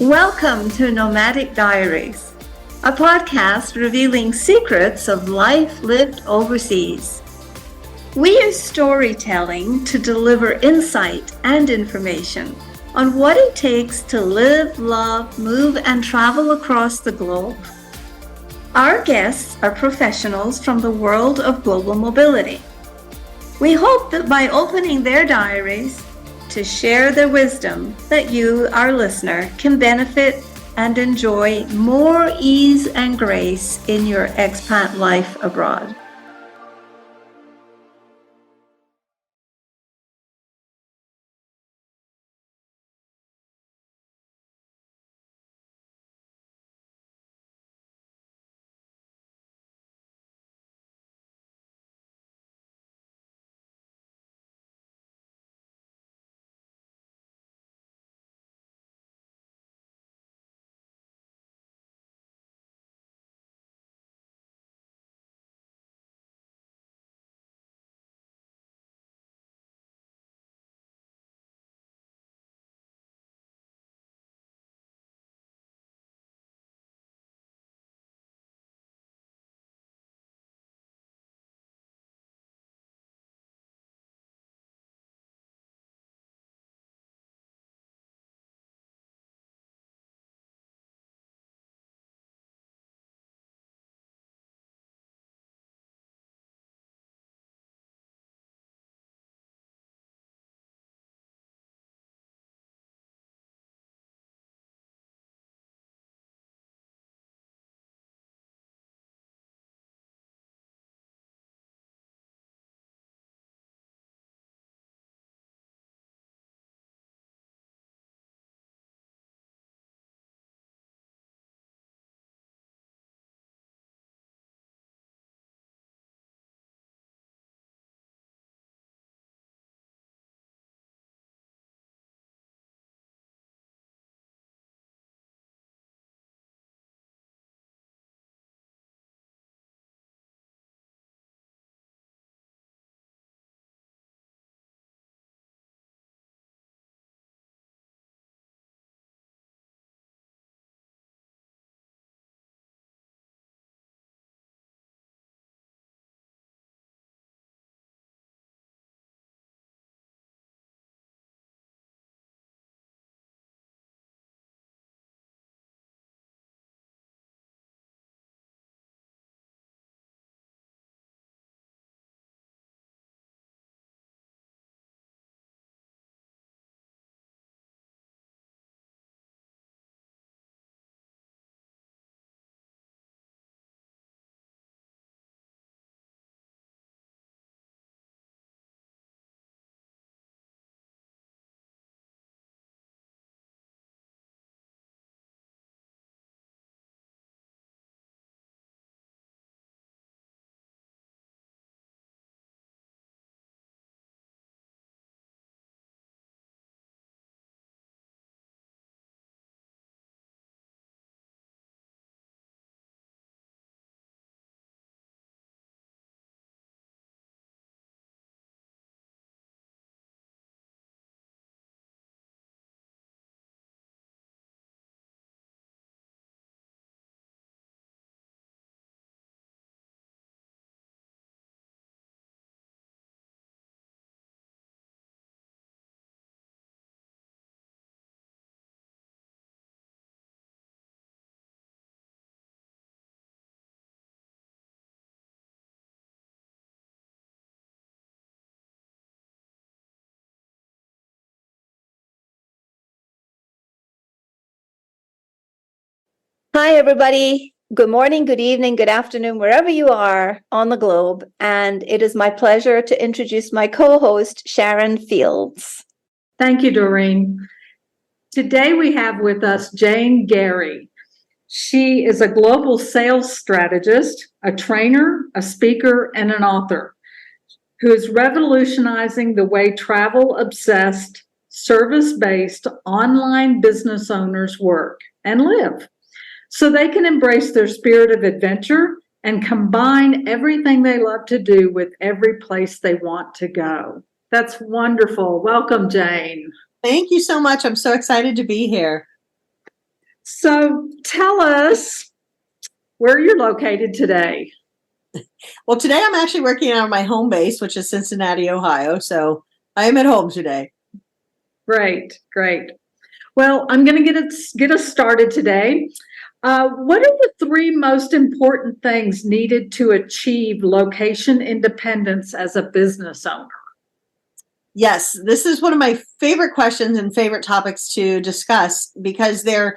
Welcome to Nomadic Diaries, a podcast revealing secrets of life lived overseas. We use storytelling to deliver insight and information on what it takes to live, love, move, and travel across the globe. Our guests are professionals from the world of global mobility. We hope that by opening their diaries to share their wisdom, that you, our listener, can benefit and enjoy more ease and grace in your expat life abroad. Hi, everybody. Good morning, good evening, good afternoon, wherever you are on the globe. And it is my pleasure to introduce my co-host, Sharon Fields. Thank you, Doreen. Today we have with us Jane Garee. She is a global sales strategist, a trainer, a speaker, and an author who is revolutionizing the way travel-obsessed, service-based online business owners work and live, so they can embrace their spirit of adventure and combine everything they love to do with every place they want to go. That's wonderful. Welcome, Jane. Thank you so much. I'm so excited to be here. So tell us where you're located today. Well, today I'm actually working out of my home base, which is Cincinnati, Ohio. So I am at home today. Great, great. Well, I'm going to get us started today. What are the three most important things needed to achieve location independence as a business owner? Yes, this is one of my favorite questions and favorite topics to discuss because there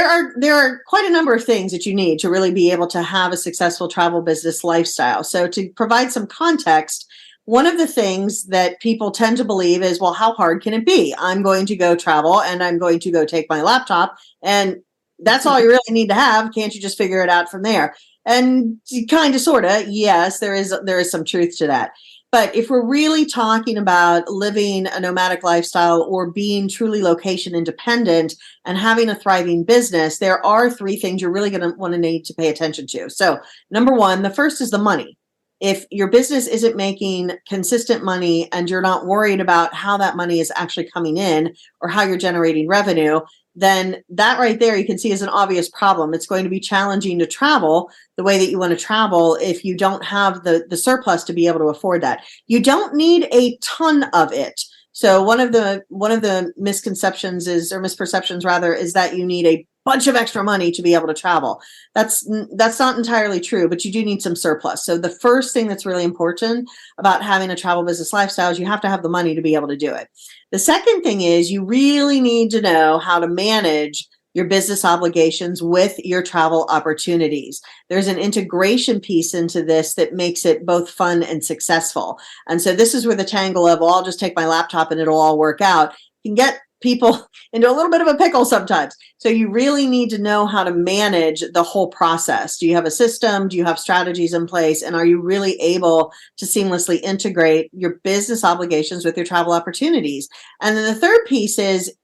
are quite a number of things that you need to really be able to have a successful travel business lifestyle. So to provide some context, one of the things that people tend to believe is, well, how hard can it be? I'm going to go travel and I'm going to go take my laptop, and that's all you really need to have. Can't you just figure it out from there? And kind of, sort of, yes, there is some truth to that. But if we're really talking about living a nomadic lifestyle or being truly location independent and having a thriving business, there are three things you're really going to want to need to pay attention to. So number one, the first is the money. If your business isn't making consistent money and you're not worried about how that money is actually coming in or how you're generating revenue, then that right there you can see is an obvious problem. It's going to be challenging to travel the way that you want to travel if you don't have the surplus to be able to afford that. You don't need a ton of it. So one of the misconceptions is, or misperceptions rather, is that you need a bunch of extra money to be able to travel. That's not entirely true, but you do need some surplus. So the first thing that's really important about having a travel business lifestyle is you have to have the money to be able to do it. The second thing is you really need to know how to manage your business obligations with your travel opportunities. There's an integration piece into this that makes it both fun and successful. And so this is where the tangle of, well, I'll just take my laptop and it'll all work out, can get people into a little bit of a pickle sometimes. So you really need to know how to manage the whole process. Do you have a system? Do you have strategies in place? And are you really able to seamlessly integrate your business obligations with your travel opportunities? And then the third piece is,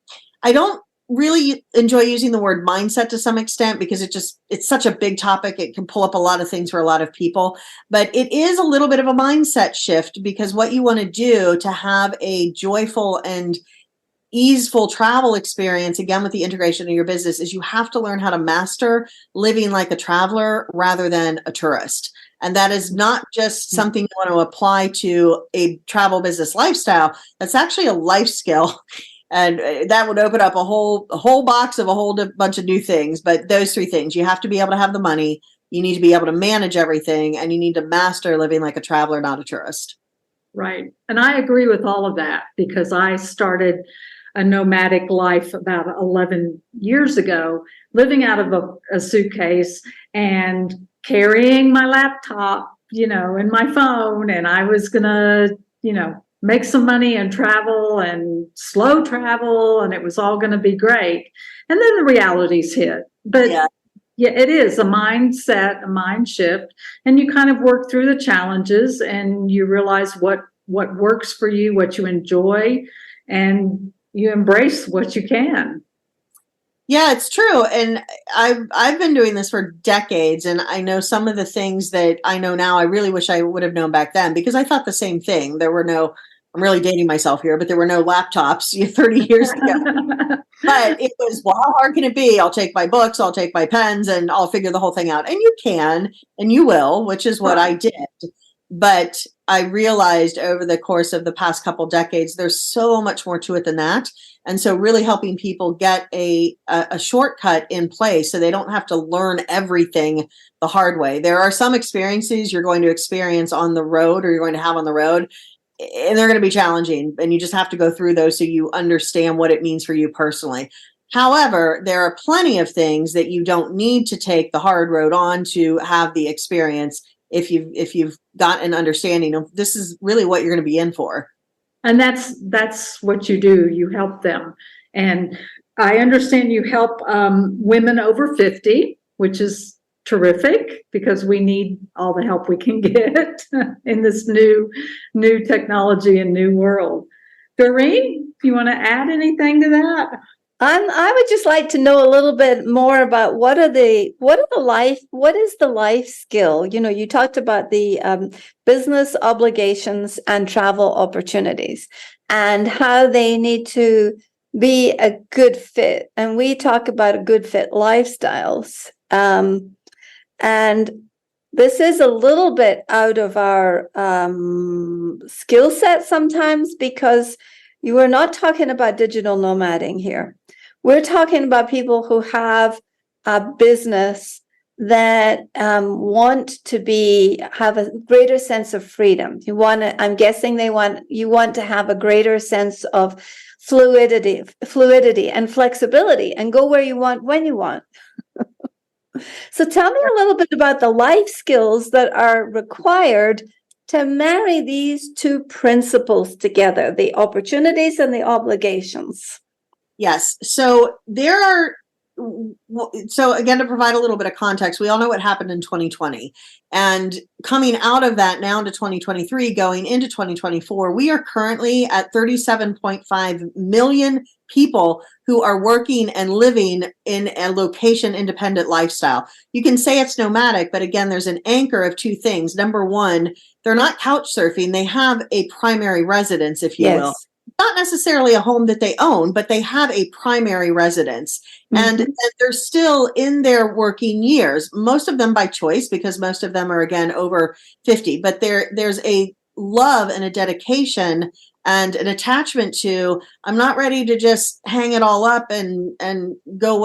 I don't really enjoy using the word mindset to some extent because it's such a big topic. It can pull up a lot of things for a lot of people, but it is a little bit of a mindset shift, because what you want to do to have a joyful and easeful travel experience, again, with the integration of your business, is you have to learn how to master living like a traveler rather than a tourist. And that is not just something you want to apply to a travel business lifestyle. That's actually a life skill. And that would open up a whole box of a whole bunch of new things. But those three things: you have to be able to have the money, you need to be able to manage everything, and you need to master living like a traveler, not a tourist. Right. And I agree with all of that, because I started a nomadic life about 11 years ago, living out of a suitcase and carrying my laptop, and my phone. And I was going to, make some money and travel and slow travel, and it was all going to be great. And then the realities hit. But yeah, it is a mindset, a mind shift. And you kind of work through the challenges and you realize what works for you, what you enjoy, and you embrace what you can. Yeah, it's true. And I've been doing this for decades, and I know some of the things that I know now I really wish I would have known back then, because I thought the same thing. I'm really dating myself here, but there were no laptops 30 years ago. But it was, well, how hard can it be? I'll take my books, I'll take my pens, and I'll figure the whole thing out. And you can, and you will, which is what I did. But I realized over the course of the past couple decades, there's so much more to it than that. And so really helping people get a shortcut in place so they don't have to learn everything the hard way. There are some experiences you're going to experience on the road, or you're going to have on the road, and they're going to be challenging, and you just have to go through those so you understand what it means for you personally. However, there are plenty of things that you don't need to take the hard road on to have the experience if you've got an understanding of this is really what you're going to be in for. And that's what you do. You help them. And I understand you help women over 50, which is terrific, because we need all the help we can get in this new technology and new world. Doreen, do you want to add anything to that? I would just like to know a little bit more about what is the life skill? You talked about the business obligations and travel opportunities, and how they need to be a good fit. And we talk about a good fit lifestyles. And this is a little bit out of our skill set sometimes, because you are not talking about digital nomading here. We're talking about people who have a business that want to have a greater sense of freedom. I'm guessing you want to have a greater sense of fluidity and flexibility, and go where you want when you want. So tell me a little bit about the life skills that are required to marry these two principles together, the opportunities and the obligations. Yes. So so again, to provide a little bit of context, we all know what happened in 2020, and coming out of that now into 2023, going into 2024, we are currently at 37.5 million people who are working and living in a location independent lifestyle. You can say it's nomadic, but again, there's an anchor of two things. Number one, they're not couch surfing. They have a primary residence, if you will. Not necessarily a home that they own, but they have a primary residence. And they're still in their working years, most of them by choice, because most of them are, again, over 50. But there's a love and a dedication and an attachment to, I'm not ready to just hang it all up and go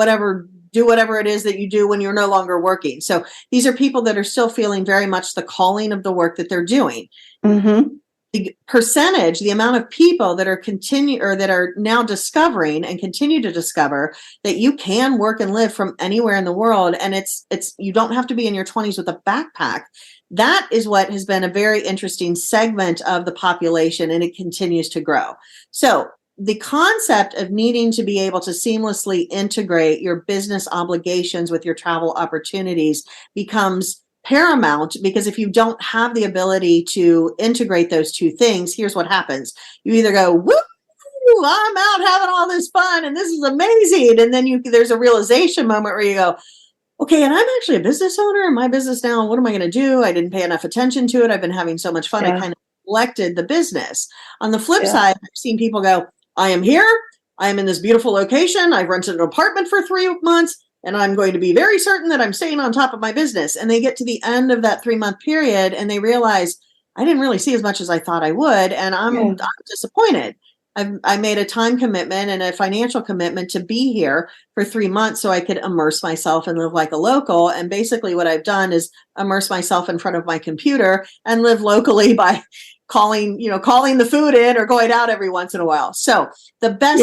do whatever it is that you do when you're no longer working. So these are people that are still feeling very much the calling of the work that they're doing. The percentage, the amount of people that are now discovering and continue to discover that you can work and live from anywhere in the world, and it's you don't have to be in your 20s with a backpack. That is what has been a very interesting segment of the population, and it continues to grow. So the concept of needing to be able to seamlessly integrate your business obligations with your travel opportunities becomes paramount, because if you don't have the ability to integrate those two things, here's what happens. You either go, woo, I'm out having all this fun and this is amazing. And then there's a realization moment where you go, okay, and I'm actually a business owner in my business now. What am I going to do? I didn't pay enough attention to it. I've been having so much fun. I kind of neglected the business. On the flip side, I've seen people go, I am here. I am in this beautiful location. I've rented an apartment for 3 months. And I'm going to be very certain that I'm staying on top of my business. And they get to the end of that 3-month period and they realize, I didn't really see as much as I thought I would. And I'm disappointed. I made a time commitment and a financial commitment to be here for 3 months so I could immerse myself and live like a local. And basically what I've done is immerse myself in front of my computer and live locally by calling the food in or going out every once in a while. So the best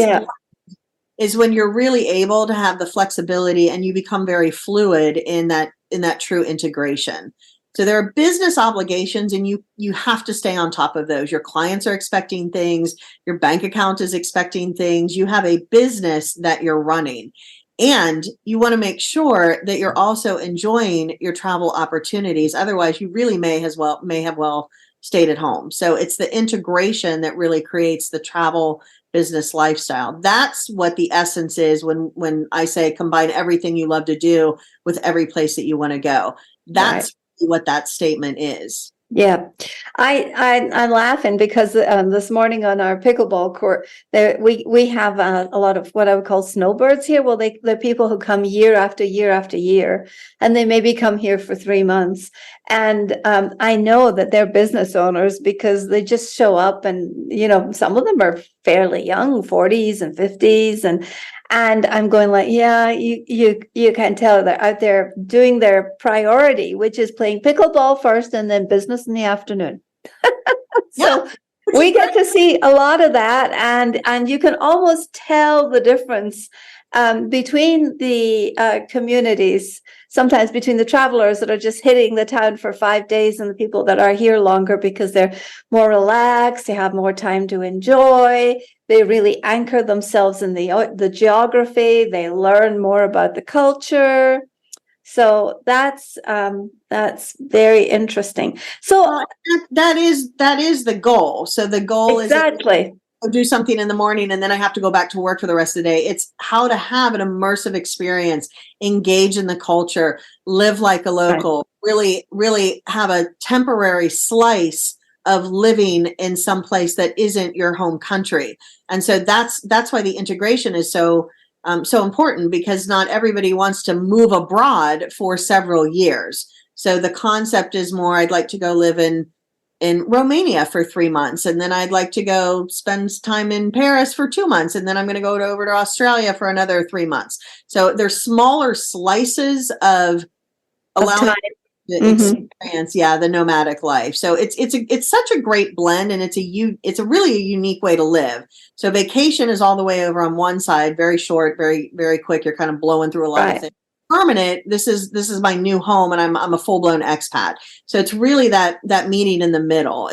is when you're really able to have the flexibility and you become very fluid in that true integration. So there are business obligations and you have to stay on top of those. Your clients are expecting things. Your bank account is expecting things. You have a business that you're running. And you want to make sure that you're also enjoying your travel opportunities. Otherwise, you really may have stayed at home. So it's the integration that really creates the travel business lifestyle. That's what the essence is when I say combine everything you love to do with every place that you want to go. That's what that statement is. Yeah, I'm laughing because this morning on our pickleball court, we have a lot of what I would call snowbirds here. Well, they're people who come year after year after year, and they maybe come here for 3 months. And I know that they're business owners because they just show up, and some of them are fairly young, 40s and 50s, and I'm going like, yeah, you can tell they're out there doing their priority, which is playing pickleball first and then business in the afternoon. So we get to see a lot of that, and you can almost tell the difference between the communities, sometimes between the travelers that are just hitting the town for 5 days and the people that are here longer because they're more relaxed, they have more time to enjoy, they really anchor themselves in the geography, they learn more about the culture. So that's very interesting. So that is the goal. So the goal is do something in the morning and then I have to go back to work for the rest of the day. It's how to have an immersive experience, engage in the culture, live like a local, really, really have a temporary slice of living in some place that isn't your home country. And so that's why the integration is so important, because not everybody wants to move abroad for several years. So the concept is more, I'd like to go live in Romania for 3 months, and then I'd like to go spend time in Paris for 2 months, and then I'm going to go over to Australia for another 3 months. So there's smaller slices of allowing the experience, the nomadic life. So it's such a great blend, and it's a really a unique way to live. So vacation is all the way over on one side, very short, very, very quick. You're kind of blowing through a lot of things. Permanent, this is my new home, and I'm a full-blown expat. So it's really that meeting in the middle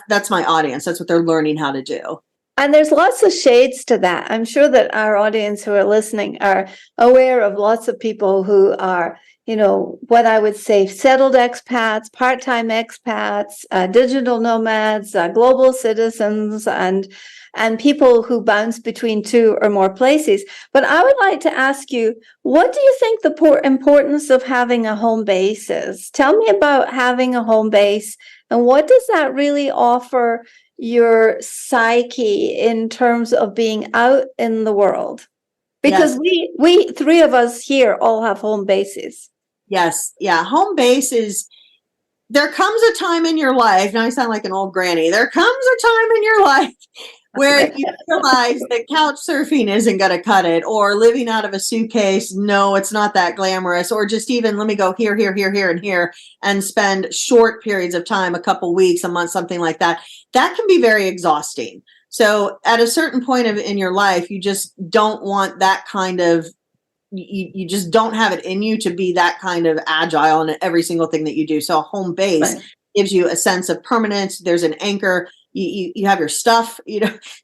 that's my audience. That's what they're learning how to do. And there's lots of shades to that. I'm sure that our audience who are listening are aware of lots of people who are, what I would say, settled expats, part-time expats, digital nomads, global citizens, and people who bounce between 2 or more places. But I would like to ask you, what do you think the importance of having a home base is? Tell me about having a home base, and what does that really offer your psyche in terms of being out in the world? Because we 3 of us here all have home bases. Yes. Yeah. Home base is, there comes a time in your life, now I sound like an old granny, there comes a time in your life where you realize that couch surfing isn't going to cut it, or living out of a suitcase, no, it's not that glamorous, or just even let me go here, and here, and spend short periods of time, a couple weeks, a month, something like that. That can be very exhausting. So at a certain point in your life, you just don't want that kind of, you just don't have it in you to be that kind of agile in every single thing that you do. So a home base gives you a sense of permanence. There's an anchor. You have your stuff,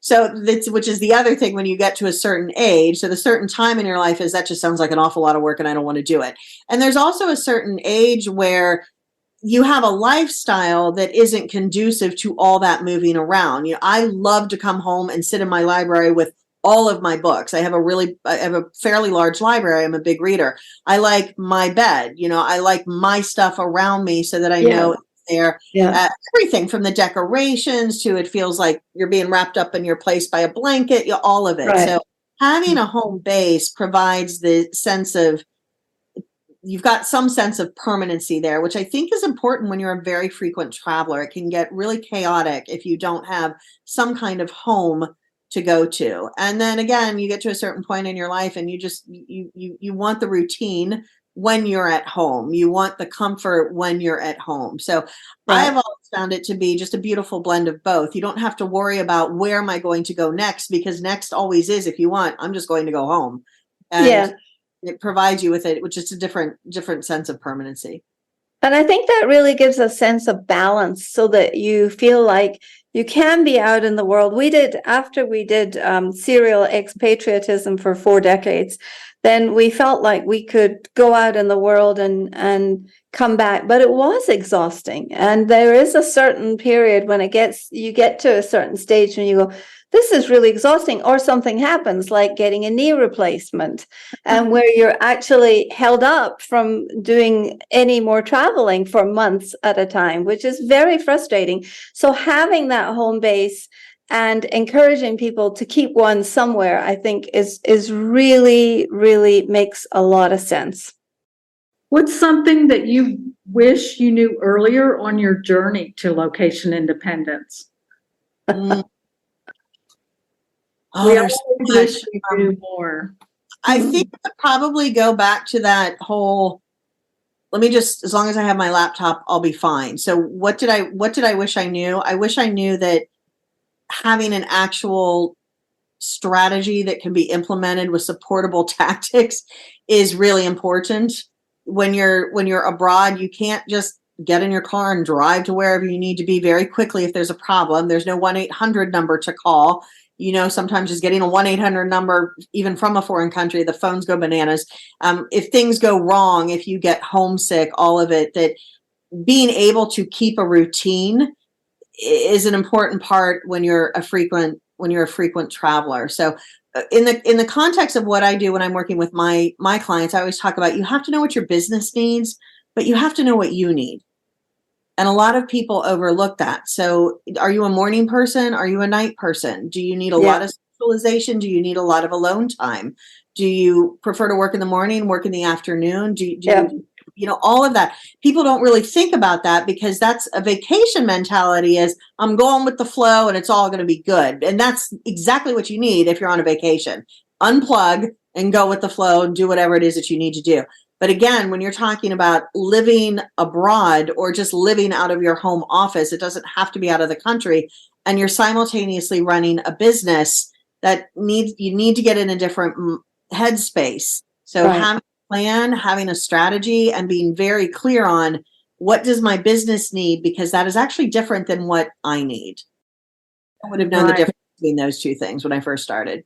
so which is the other thing when you get to a certain age. So the certain time in your life is, that just sounds like an awful lot of work and I don't want to do it. And there's also a certain age where you have a lifestyle that isn't conducive to all that moving around. I love to come home and sit in my library with all of my books. I have a fairly large library. I'm a big reader. I like my bed, I like my stuff around me so that I know there. Everything from the decorations to, it feels like you're being wrapped up in your place by a blanket, all of it. So having a home base provides the sense of, you've got some sense of permanency there, which I think is important when you're a very frequent traveler. It can get really chaotic if you don't have some kind of home to go to. And then again, you get to a certain point in your life and you want the routine when you're at home. You want the comfort when you're at home. So I have always found it to be just a beautiful blend of both. You don't have to worry about where am I going to go next, because next always is, if you want, I'm just going to go home. And it provides you with it, which is a different sense of permanency. And I think that really gives a sense of balance so that you feel like you can be out in the world. After we did serial expatriatism for 4 decades, then we felt like we could go out in the world and come back, but it was exhausting. And there is a certain period when you get to a certain stage when you go, this is really exhausting, or something happens like getting a knee replacement, and where you're actually held up from doing any more traveling for months at a time, which is very frustrating. So having that home base and encouraging people to keep one somewhere, I think is really, really makes a lot of sense. What's something that you wish you knew earlier on your journey to location independence? We always wish we knew more. I think I'd probably go back to that whole, as long as I have my laptop, I'll be fine. So what did I wish I knew? I wish I knew that having an actual strategy that can be implemented with supportable tactics is really important. When you're abroad, you can't just get in your car and drive to wherever you need to be very quickly if there's a problem. There's no 1-800 number to call. Sometimes just getting a 1-800 number, even from a foreign country, the phones go bananas. If things go wrong, if you get homesick, all of it, that being able to keep a routine is an important part when you're a frequent traveler. So in the context of what I do when I'm working with my clients, I always talk about, you have to know what your business needs, but you have to know what you need. And a lot of people overlook that. So are you a morning person? Are you a night person? Do you need a lot of socialization? Do you need a lot of alone time? Do you prefer to work in the morning, work in the afternoon? Do you, you know, all of that. People don't really think about that because that's a vacation mentality is I'm going with the flow and it's all going to be good. And that's exactly what you need if you're on a vacation. Unplug and go with the flow and do whatever it is that you need to do. But again, when you're talking about living abroad or just living out of your home office, it doesn't have to be out of the country, and you're simultaneously running a business that you need to get in a different headspace. So having a plan, having a strategy, and being very clear on what does my business need, because that is actually different than what I need. I would have known the difference between those two things when I first started.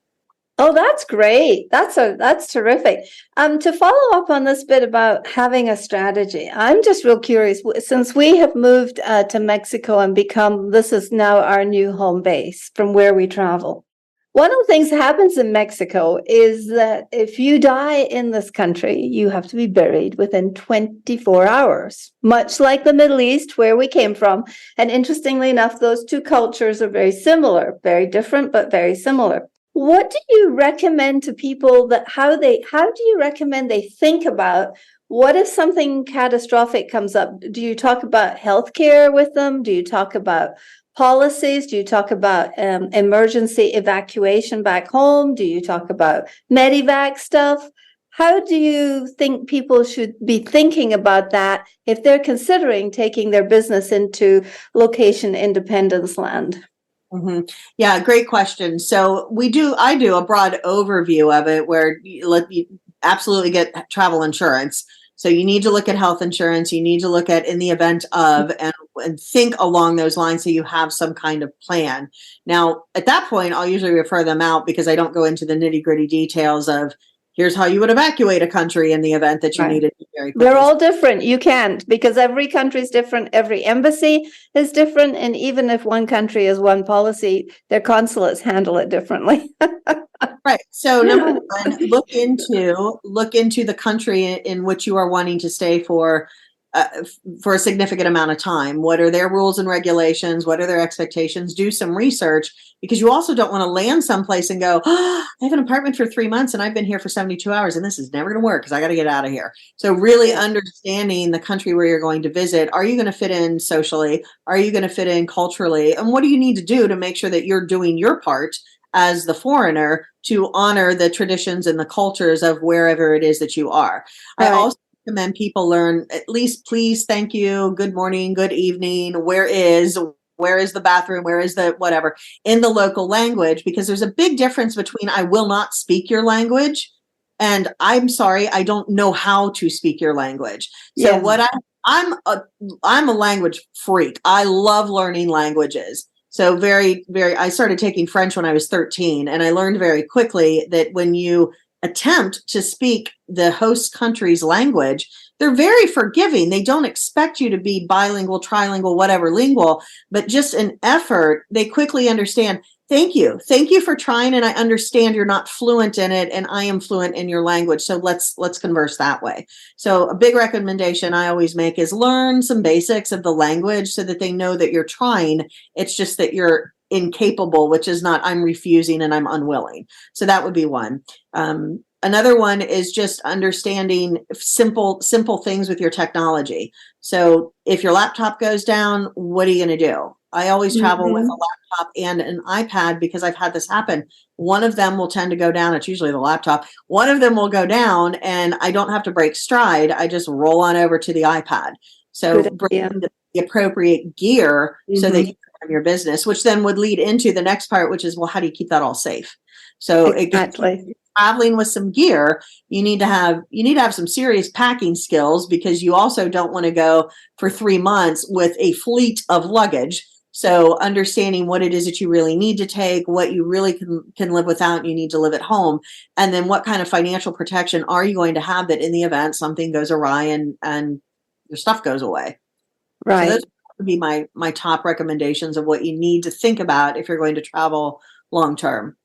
Oh, that's great. That's terrific. To follow up on this bit about having a strategy, I'm just real curious, since we have moved to Mexico and this is now our new home base from where we travel. One of the things that happens in Mexico is that if you die in this country, you have to be buried within 24 hours, much like the Middle East, where we came from. And interestingly enough, those two cultures are very similar, very different, but very similar. What do you recommend to people how do you recommend they think about what if something catastrophic comes up? Do you talk about healthcare with them? Do you talk about policies? Do you talk about emergency evacuation back home? Do you talk about medevac stuff? How do you think people should be thinking about that if they're considering taking their business into location independence land? Mm-hmm. Yeah, great question. So I do a broad overview of it where you absolutely get travel insurance. So you need to look at health insurance. You need to look at in the event of and think along those lines so you have some kind of plan. Now, at that point, I'll usually refer them out because I don't go into the nitty gritty details of here's how you would evacuate a country in the event that you needed to very quickly. They're all different. You can't, because every country is different. Every embassy is different. And even if one country has one policy, their consulates handle it differently. Right. So number one, look into the country in which you are wanting to stay for a significant amount of time. What are their rules and regulations? What are their expectations? Do some research, because you also don't want to land someplace and go, I have an apartment for 3 months and I've been here for 72 hours and this is never going to work because I got to get out of here. So really understanding the country where you're going to visit. Are you going to fit in socially? Are you going to fit in culturally? And what do you need to do to make sure that you're doing your part as the foreigner to honor the traditions and the cultures of wherever it is that you are? I also recommend people learn at least please, thank you, good morning, good evening, where is the bathroom, where is the whatever in the local language, because there's a big difference between I will not speak your language and I'm sorry, I don't know how to speak your language. So I'm a language freak. I love learning languages. So I started taking French when I was 13, and I learned very quickly that when you attempt to speak the host country's language, they're very forgiving. They don't expect you to be bilingual, trilingual, whatever lingual, but just an effort. They quickly understand. Thank you. Thank you for trying. And I understand you're not fluent in it and I am fluent in your language. So let's converse that way. So a big recommendation I always make is learn some basics of the language so that they know that you're trying. It's just that you're incapable, which is not I'm refusing and I'm unwilling. So that would be one. Another one is just understanding simple things with your technology. So if your laptop goes down, what are you going to do? I always travel with a laptop and an iPad because I've had this happen. One of them will tend to go down. It's usually the laptop. One of them will go down and I don't have to break stride. I just roll on over to the iPad. So bring the appropriate gear so that you can run your business, which then would lead into the next part, which is, well, how do you keep that all safe? So traveling with some gear, you need to have some serious packing skills, because you also don't want to go for 3 months with a fleet of luggage. So understanding what it is that you really need to take, what you really can live without, and you need to live at home. And then what kind of financial protection are you going to have that in the event something goes awry and your stuff goes away? Right. So those would be my top recommendations of what you need to think about if you're going to travel long term.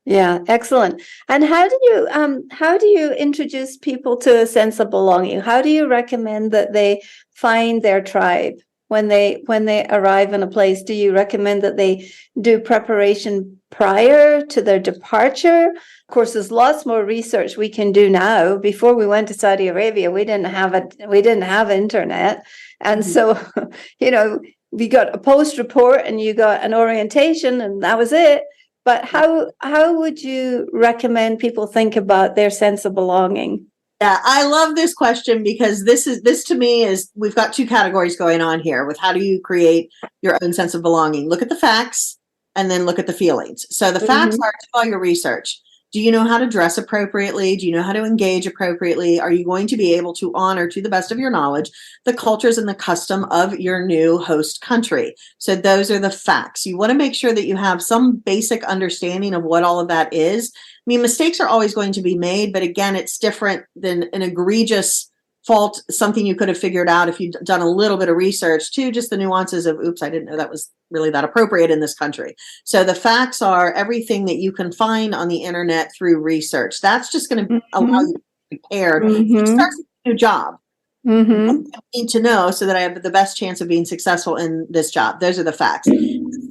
Yeah, excellent. And how do you introduce people to a sense of belonging? How do you recommend that they find their tribe? when they arrive in a place? Do you recommend that they do preparation prior to their departure? Of course, there's lots more research we can do now. Before we went to Saudi Arabia, we didn't have internet, and so we got a post report and you got an orientation, and that was it. But how would you recommend people think about their sense of belonging? Yeah, I love this question because this to me is, we've got two categories going on here with how do you create your own sense of belonging. Look at the facts and then look at the feelings. So the facts are, do all your research. Do you know how to dress appropriately? Do you know how to engage appropriately? Are you going to be able to honor, to the best of your knowledge, the cultures and the custom of your new host country? So those are the facts. You want to make sure that you have some basic understanding of what all of that is. I mean, mistakes are always going to be made, but again, it's different than an egregious fault, something you could have figured out if you'd done a little bit of research, to just the nuances of, oops, I didn't know that was really that appropriate in this country. So the facts are everything that you can find on the internet through research. That's just going to allow you to be prepared. You start a new job. I need to know so that I have the best chance of being successful in this job. Those are the facts.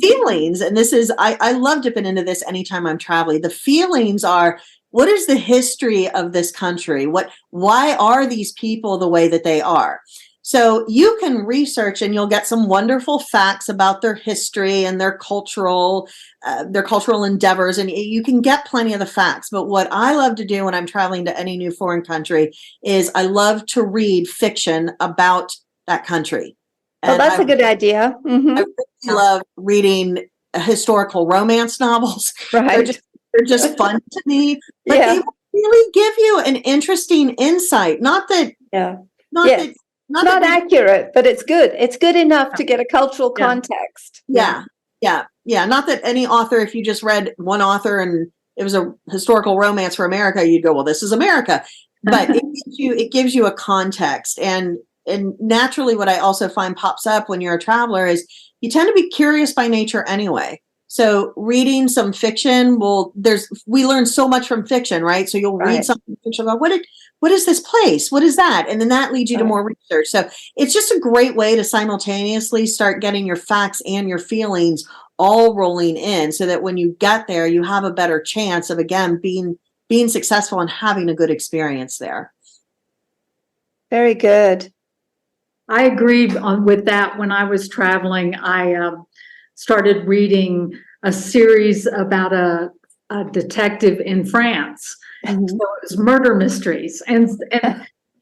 Feelings, and this is, I love dipping into this anytime I'm traveling. The feelings are, what is the history of this country? Why are these people the way that they are? So you can research and you'll get some wonderful facts about their history and their cultural endeavors, and you can get plenty of the facts. But what I love to do when I'm traveling to any new foreign country is I love to read fiction about that country. Oh, that's a good idea. I really love reading historical romance novels. Right. They're just fun to me, but they really give you an interesting insight. Not accurate, but it's good. It's good enough to get a cultural context. Yeah. Not that any author, if you just read one author and it was a historical romance for America, you'd go, well, this is America. But it gives you a context. And naturally, what I also find pops up when you're a traveler is you tend to be curious by nature anyway. So reading some fiction, we learn so much from fiction, right? So you'll read something fiction about what is this place? What is that? And then that leads you to more research. So it's just a great way to simultaneously start getting your facts and your feelings all rolling in, so that when you get there, you have a better chance of, again, being successful and having a good experience there. Very good. I agree with that. When I was traveling, I started reading a series about a detective in France. So it was murder mysteries. And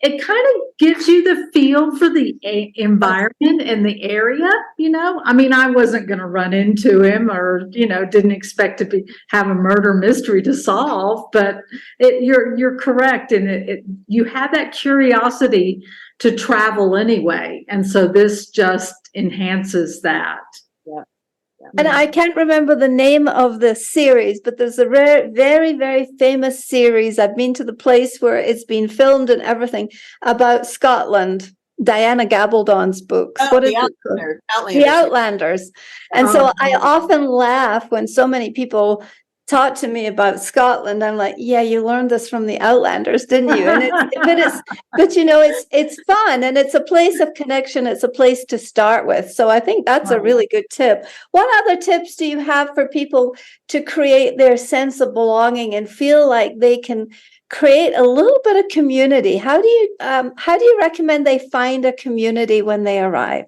it kind of gives you the feel for the environment and the area, I mean, I wasn't going to run into him or, didn't expect to have a murder mystery to solve, but you're correct. And you have that curiosity to travel anyway. And so this just enhances that. Yeah. And I can't remember the name of the series, but there's a very, very famous series. I've been to the place where it's been filmed and everything, about Scotland. Diana Gabaldon's books. What is it? The Outlanders. And so I often laugh when so many people talk to me about Scotland. I'm like, yeah, you learned this from the Outlanders, didn't you? And it's fun, and it's a place of connection. It's a place to start with. So I think that's a really good tip. What other tips do you have for people to create their sense of belonging and feel like they can create a little bit of community? How do you recommend they find a community when they arrive?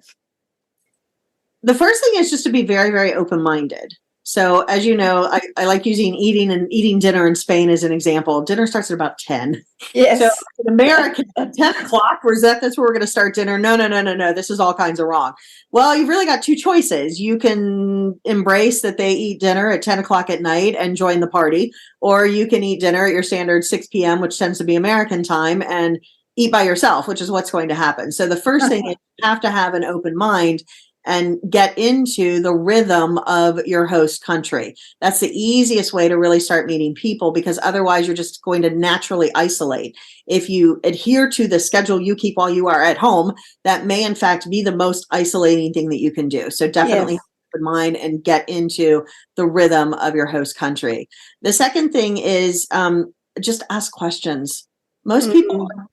The first thing is just to be very, very open-minded. So as you know, I like using eating dinner in Spain as an example. Dinner starts at about 10. Yes. So in America, at 10 o'clock, that's where we're going to start dinner. No. This is all kinds of wrong. Well, you've really got two choices. You can embrace that they eat dinner at 10 o'clock at night and join the party, or you can eat dinner at your standard 6 p.m., which tends to be American time, and eat by yourself, which is what's going to happen. So the first thing is you have to have an open mind and get into the rhythm of your host country. That's the easiest way to really start meeting people, because otherwise you're just going to naturally isolate. If you adhere to the schedule you keep while you are at home, that may in fact be the most isolating thing that you can do. So definitely open mind and get into the rhythm of your host country. The second thing is just ask questions. Most people are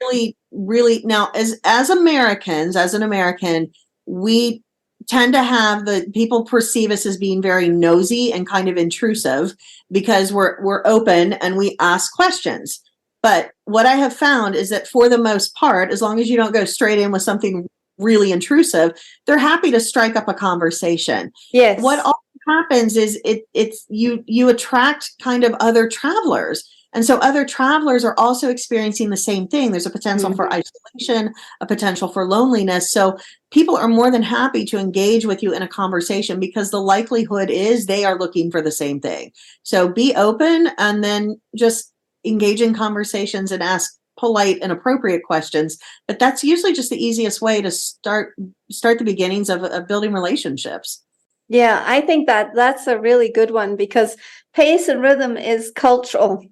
really, now as Americans, as an American, we tend to have the people perceive us as being very nosy and kind of intrusive because we're open and we ask questions. But what I have found is that for the most part, as long as you don't go straight in with something really intrusive, they're happy to strike up a conversation. Yes. What often happens is you attract kind of other travelers. And so other travelers are also experiencing the same thing. There's a potential for isolation, a potential for loneliness. So people are more than happy to engage with you in a conversation because the likelihood is they are looking for the same thing. So be open and then just engage in conversations and ask polite and appropriate questions. But that's usually just the easiest way to start the beginnings of building relationships. Yeah, I think that's a really good one because pace and rhythm is cultural.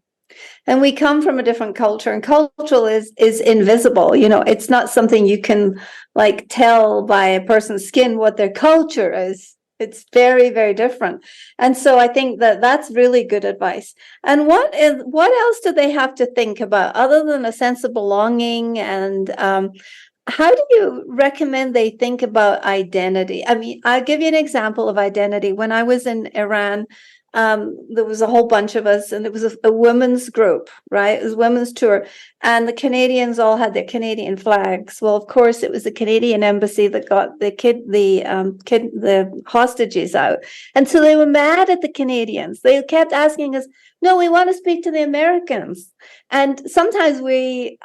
And we come from a different culture, and cultural is invisible. It's not something you can like tell by a person's skin what their culture is. It's very, very different. And so I think that's really good advice. And what else do they have to think about other than a sense of belonging? And how do you recommend they think about identity? I mean, I'll give you an example of identity. When I was in Iran, there was a whole bunch of us, and it was a women's group, right? It was a women's tour, and the Canadians all had their Canadian flags. Well, of course, it was the Canadian embassy that got the hostages out, and so they were mad at the Canadians. They kept asking us, "No, we want to speak to the Americans." And sometimes we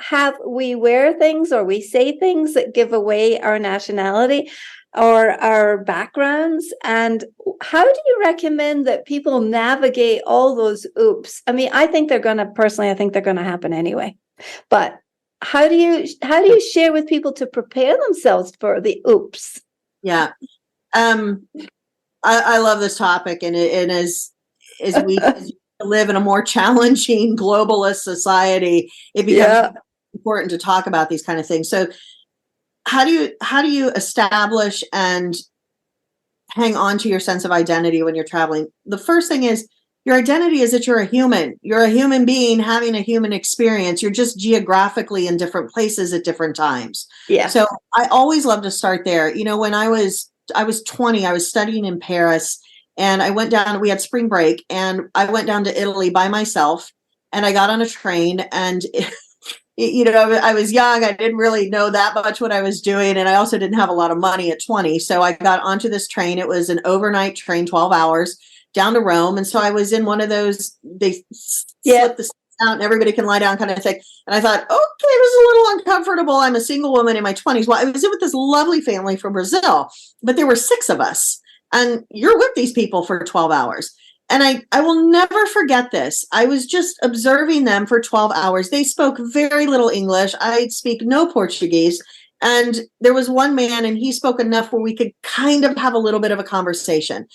wear things or we say things that give away our nationality or our backgrounds. And how do you recommend that people navigate all those oops? I mean, I think they're going to happen anyway. But how do you share with people to prepare themselves for the oops? Yeah. I love this topic, and as we live in a more challenging globalist society, it becomes important to talk about these kind of things. So how do you establish and hang on to your sense of identity when you're traveling? The first thing is your identity is that you're a human. You're a human being having a human experience. You're just geographically in different places at different times. Yeah. So I always love to start there. When I was 20, I was studying in Paris, and I went down, we had spring break, and I went down to Italy by myself, and I got on a train, and I was young. I didn't really know that much what I was doing. And I also didn't have a lot of money at 20. So I got onto this train. It was an overnight train, 12 hours down to Rome. And so I was in one of those, they slip the seats out and everybody can lie down kind of thing. And I thought, okay, this is a little uncomfortable. I'm a single woman in my 20s. Well, I was with this lovely family from Brazil, but there were 6 of us. And you're with these people for 12 hours. And I will never forget this. I was just observing them for 12 hours. They spoke very little English. I speak no Portuguese. And there was one man, and he spoke enough where we could kind of have a little bit of a conversation.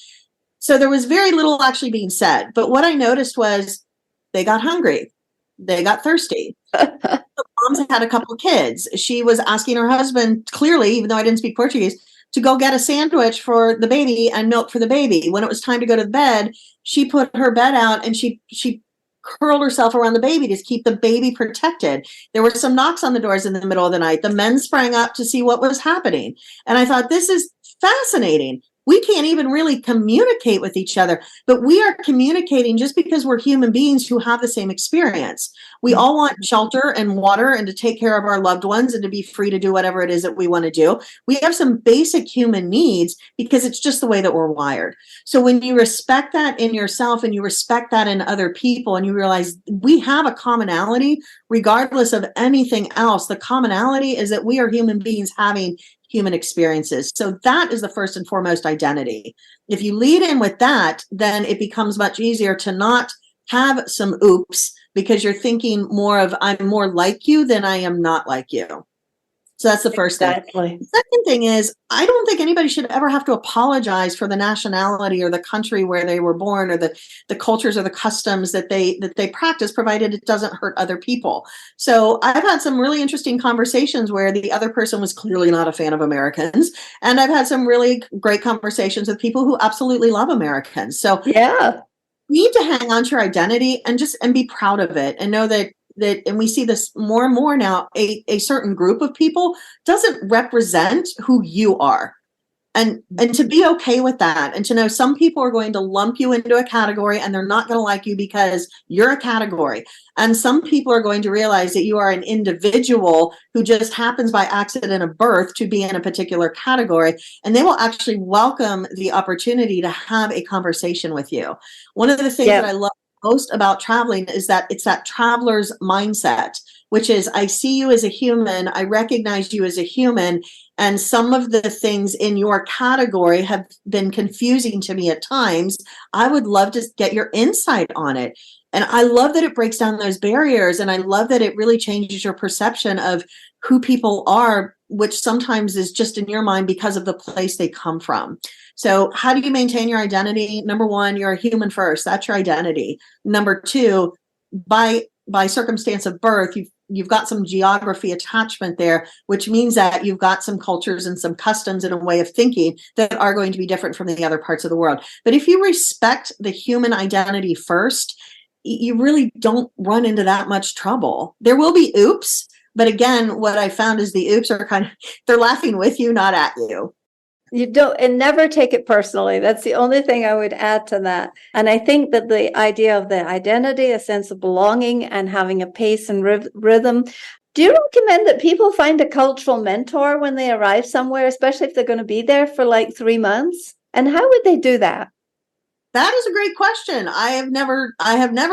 So there was very little actually being said. But what I noticed was they got hungry. They got thirsty. The moms had a couple of kids. She was asking her husband, clearly, even though I didn't speak Portuguese, to go get a sandwich for the baby and milk for the baby. When it was time to go to bed, she put her bed out and she curled herself around the baby to keep the baby protected. There were some knocks on the doors in the middle of the night. The men sprang up to see what was happening. And I thought, this is fascinating. We can't even really communicate with each other, but we are communicating just because we're human beings who have the same experience. We all want shelter and water and to take care of our loved ones and to be free to do whatever it is that we want to do. We have some basic human needs because it's just the way that we're wired. So when you respect that in yourself and you respect that in other people and you realize we have a commonality, regardless of anything else, the commonality is that we are human beings having human experiences. So that is the first and foremost identity. If you lead in with that, then it becomes much easier to not have some oops because you're thinking more of I'm more like you than I am not like you. So that's the first thing. The second thing is, I don't think anybody should ever have to apologize for the nationality or the country where they were born or the cultures or the customs that they practice, provided it doesn't hurt other people. So I've had some really interesting conversations where the other person was clearly not a fan of Americans. And I've had some really great conversations with people who absolutely love Americans. So yeah, you need to hang on to your identity and be proud of it and know that, and we see this more and more now, a certain group of people doesn't represent who you are. And to be okay with that, and to know some people are going to lump you into a category and they're not going to like you because you're a category. And some people are going to realize that you are an individual who just happens by accident of birth to be in a particular category, and they will actually welcome the opportunity to have a conversation with you. One of the things that I love most about traveling is that it's that traveler's mindset, which is, I see you as a human, I recognize you as a human, and some of the things in your category have been confusing to me at times. I would love to get your insight on it. And I love that it breaks down those barriers. And I love that it really changes your perception of who people are, which sometimes is just in your mind because of the place they come from. So how do you maintain your identity? Number one, you're a human first. That's your identity. Number two, by circumstance of birth, you've got some geography attachment there, which means that you've got some cultures and some customs and a way of thinking that are going to be different from the other parts of the world. But if you respect the human identity first, you really don't run into that much trouble. There will be oops, but again, what I found is the oops are they're laughing with you, not at you. You don't, and never take it personally. That's the only thing I would add to that. And I think that the idea of the identity, a sense of belonging, and having a pace and rhythm. Do you recommend that people find a cultural mentor when they arrive somewhere, especially if they're going to be there for like 3 months? And how would they do that? That is a great question. I have never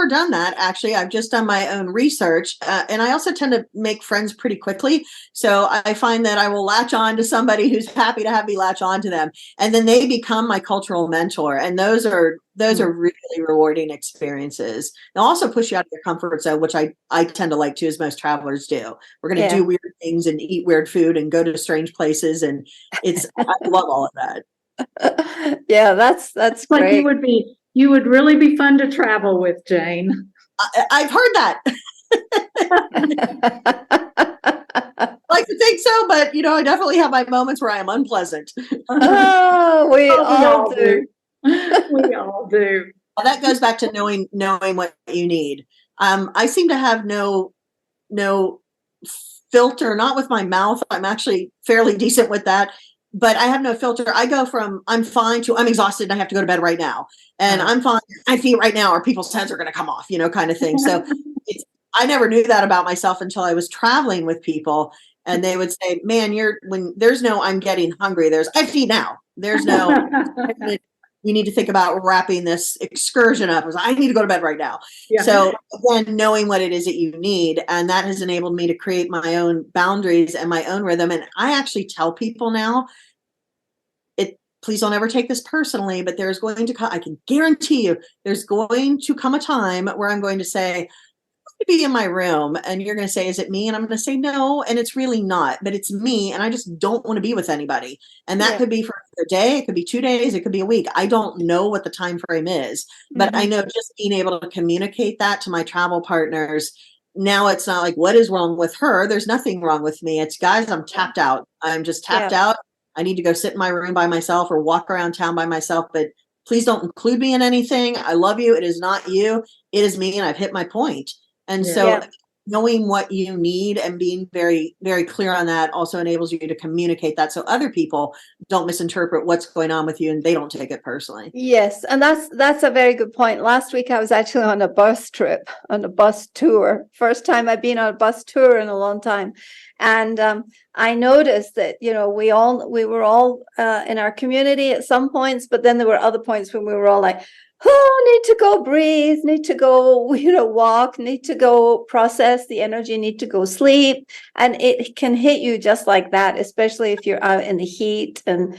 done that. Actually, I've just done my own research, and I also tend to make friends pretty quickly. So I find that I will latch on to somebody who's happy to have me latch on to them, and then they become my cultural mentor. And those are really rewarding experiences. They'll also push you out of your comfort zone, which I tend to like too, as most travelers do. We're going to do weird things and eat weird food and go to strange places, and I love all of that. Yeah, that's great. Like you would really be fun to travel with, Jane. I've heard that. I like to think so, but I definitely have my moments where I am unpleasant. Oh, we all do. We all do. Well, that goes back to knowing what you need. I seem to have no filter, not with my mouth. I'm actually fairly decent with that. But I have no filter. I go from I'm fine to I'm exhausted and I have to go to bed right now. And I'm fine. I feel right now, or people's heads are going to come off, kind of thing. So I never knew that about myself until I was traveling with people. And they would say, man, when there's no I'm getting hungry, there's I have to eat now. There's no you need to think about wrapping this excursion up. I need to go to bed right now. Yeah. So again, knowing what it is that you need, and that has enabled me to create my own boundaries and my own rhythm. And I actually tell people now, please don't ever take this personally, but there's going to come, I can guarantee you, there's going to come a time where I'm going to say, to be in my room, and you're going to say, is it me? And I'm going to say no, and it's really not, but it's me, and I just don't want to be with anybody. And that could be for a day, it could be 2 days, it could be a week. I don't know what the time frame is, but I know just being able to communicate that to my travel partners. Now it's not like, what is wrong with her? There's nothing wrong with me. It's, guys, I'm tapped out. I'm just tapped out. I need to go sit in my room by myself or walk around town by myself, but please don't include me in anything. I love you. It is not you. It is me. And I've hit my point. And so knowing what you need and being very, very clear on that also enables you to communicate that so other people don't misinterpret what's going on with you and they don't take it personally. Yes. And that's a very good point. Last week, I was actually on a bus trip, on a bus tour. First time I've been on a bus tour in a long time. And I noticed that, we were all in our community at some points, but then there were other points when we were all like, need to go breathe, need to go, walk, need to go process the energy, need to go sleep. And it can hit you just like that, especially if you're out in the heat and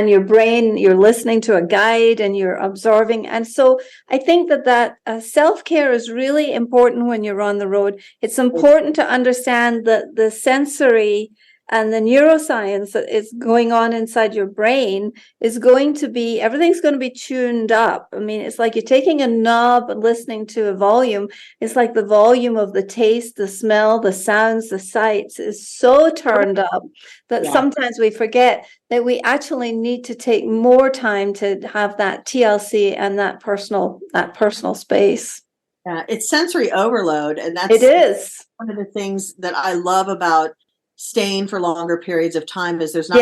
your brain, you're listening to a guide and you're absorbing. And so I think that self-care is really important when you're on the road. It's important to understand that the sensory and the neuroscience that is going on inside your brain is everything's going to be tuned up. I mean, it's like you're taking a knob and listening to a volume. It's like the volume of the taste, the smell, the sounds, the sights is so turned up that sometimes we forget that we actually need to take more time to have that TLC and that personal space. Yeah, it's sensory overload. And it is one of the things that I love about staying for longer periods of time is there's not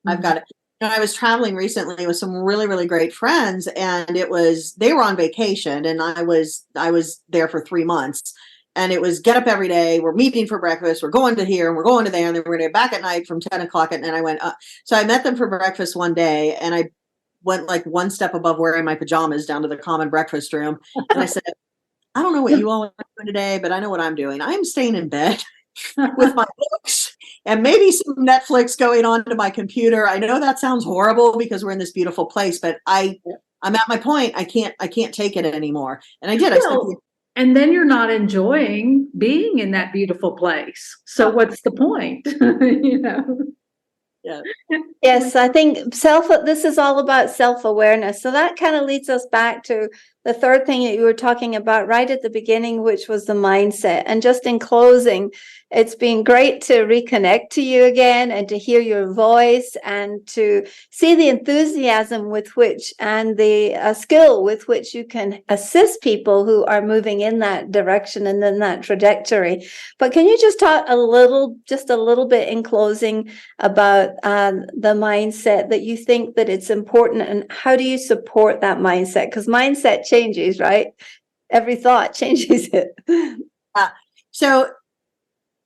I've got it. I was traveling recently with some really, really great friends, and they were on vacation, and I was there for 3 months. And it was get up every day. We're meeting for breakfast. We're going to here and we're going to there. And then we're going to get back at night from 10 o'clock. And I went, so I met them for breakfast one day, and I went like one step above wearing my pajamas down to the common breakfast room. And I said, I don't know what you all are doing today, but I know what I'm doing. I'm staying in bed with my books and maybe some Netflix going on to my computer. I know that sounds horrible because we're in this beautiful place, but I'm at my point. I can't take it anymore. And I did. And then you're not enjoying being in that beautiful place. So what's the point? Yeah. Yes, I think this is all about self-awareness. So that kind of leads us back to the third thing that you were talking about right at the beginning, which was the mindset. And just in closing, it's been great to reconnect to you again and to hear your voice and to see the enthusiasm with which and the skill with which you can assist people who are moving in that direction and in that trajectory. But can you just talk a little bit in closing about the mindset that you think that it's important, and how do you support that mindset? Because mindset changes, right? Every thought changes it. So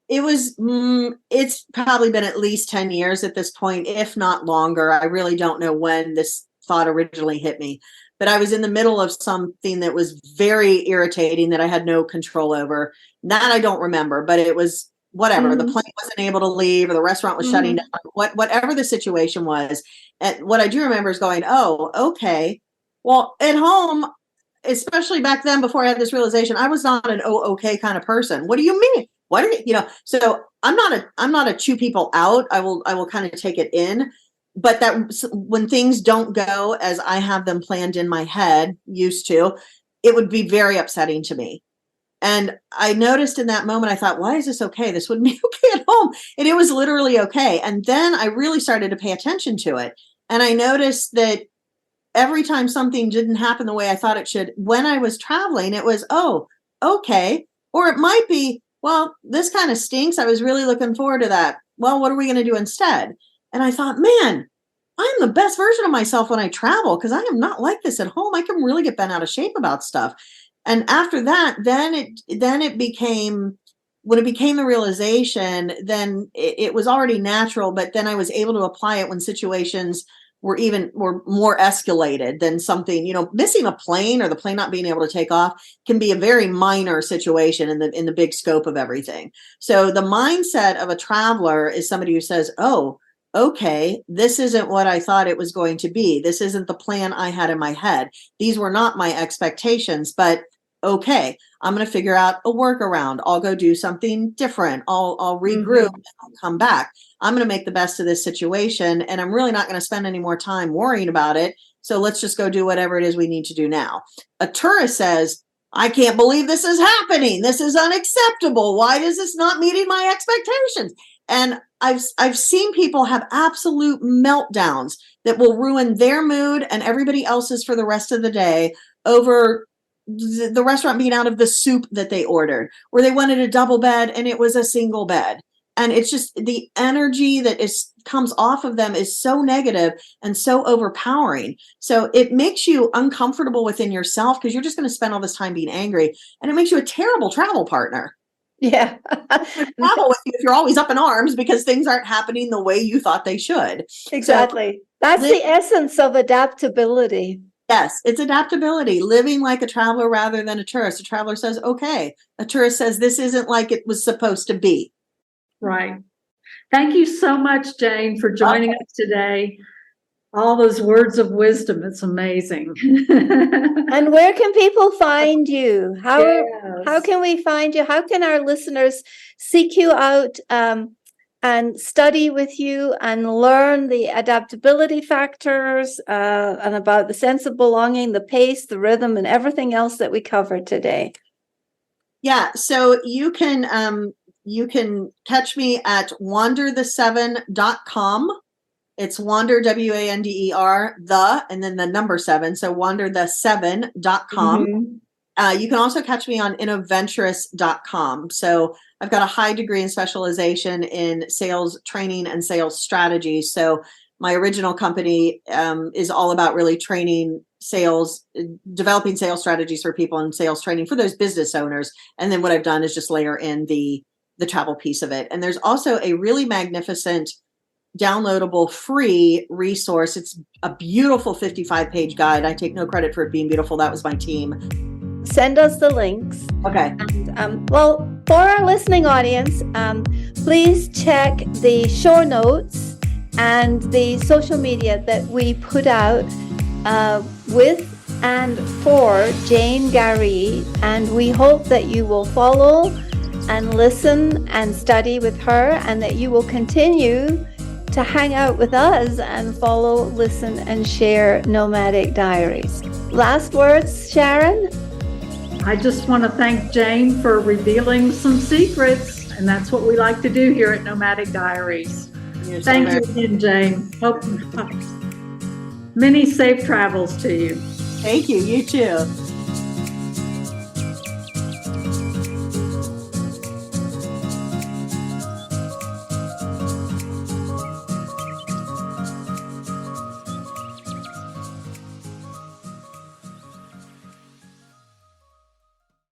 it's probably been at least 10 years at this point, if not longer. I really don't know when this thought originally hit me, but I was in the middle of something that was very irritating that I had no control over. That I don't remember, but it was whatever. The plane wasn't able to leave, or the restaurant was shutting down, whatever the situation was. And what I do remember is going, oh, okay. Well, at home, especially back then, before I had this realization, I was not an okay kind of person. What do you mean? What are you, so I'm not a chew people out. I will kind of take it in, but that when things don't go as I have them planned in my head, used to, it would be very upsetting to me. And I noticed in that moment, I thought, why is this okay? This wouldn't be okay at home. And it was literally okay. And then I really started to pay attention to it. And I noticed that every time something didn't happen the way I thought it should, when I was traveling, it was, oh, okay. Or it might be, well, this kind of stinks. I was really looking forward to that. Well, what are we going to do instead? And I thought, man, I'm the best version of myself when I travel, because I am not like this at home. I can really get bent out of shape about stuff. And after that, then it became, when it became the realization, then it was already natural, but then I was able to apply it when situations were more escalated than something, missing a plane or the plane not being able to take off can be a very minor situation in the big scope of everything. So the mindset of a traveler is somebody who says, oh, okay, this isn't what I thought it was going to be. This isn't the plan I had in my head. These were not my expectations, but okay, I'm going to figure out a workaround. I'll go do something different. I'll regroup and I'll come back. I'm going to make the best of this situation, and I'm really not going to spend any more time worrying about it. So let's just go do whatever it is we need to do now. A tourist says, I can't believe this is happening. This is unacceptable. Why is this not meeting my expectations? And I've seen people have absolute meltdowns that will ruin their mood and everybody else's for the rest of the day over the restaurant being out of the soup that they ordered, or they wanted a double bed and it was a single bed. And it's just the energy that comes off of them is so negative and so overpowering. So it makes you uncomfortable within yourself because you're just going to spend all this time being angry, and it makes you a terrible travel partner. Yeah. Travel with you if you're always up in arms because things aren't happening the way you thought they should. Exactly. That's the essence of adaptability. Yes, it's adaptability, living like a traveler rather than a tourist. A traveler says, okay. A tourist says, this isn't like it was supposed to be. Right. Thank you so much, Jane, for joining us today. All those words of wisdom. It's amazing. And where can people find you? How Yes. can we find you? How can our listeners seek you out and study with you and learn the adaptability factors and about the sense of belonging, the pace, the rhythm, and everything else that we covered today? Yeah, so you can catch me at wanderthe7.com. It's wander, WANDER, and then the number 7. So wanderthe7.com. You can also catch me on innoventurous.com. So I've got a high degree in specialization in sales training and sales strategy. So my original company is all about really training sales, developing sales strategies for people and sales training for those business owners. And then what I've done is just layer in the travel piece of it. And there's also a really magnificent downloadable free resource. It's a beautiful 55-page guide. I take no credit for it being beautiful. That was my team. Send us the links. Okay. And, well, for our listening audience, please check the show notes and the social media that we put out with and for Jane Garee. And we hope that you will follow and listen and study with her, and that you will continue to hang out with us and follow, listen, and share Nomadic Diaries. Last words, Sharon? I just want to thank Jane for revealing some secrets, and that's what we like to do here at Nomadic Diaries. Thank you again, Jane. Hope many safe travels to you. Thank you. You too.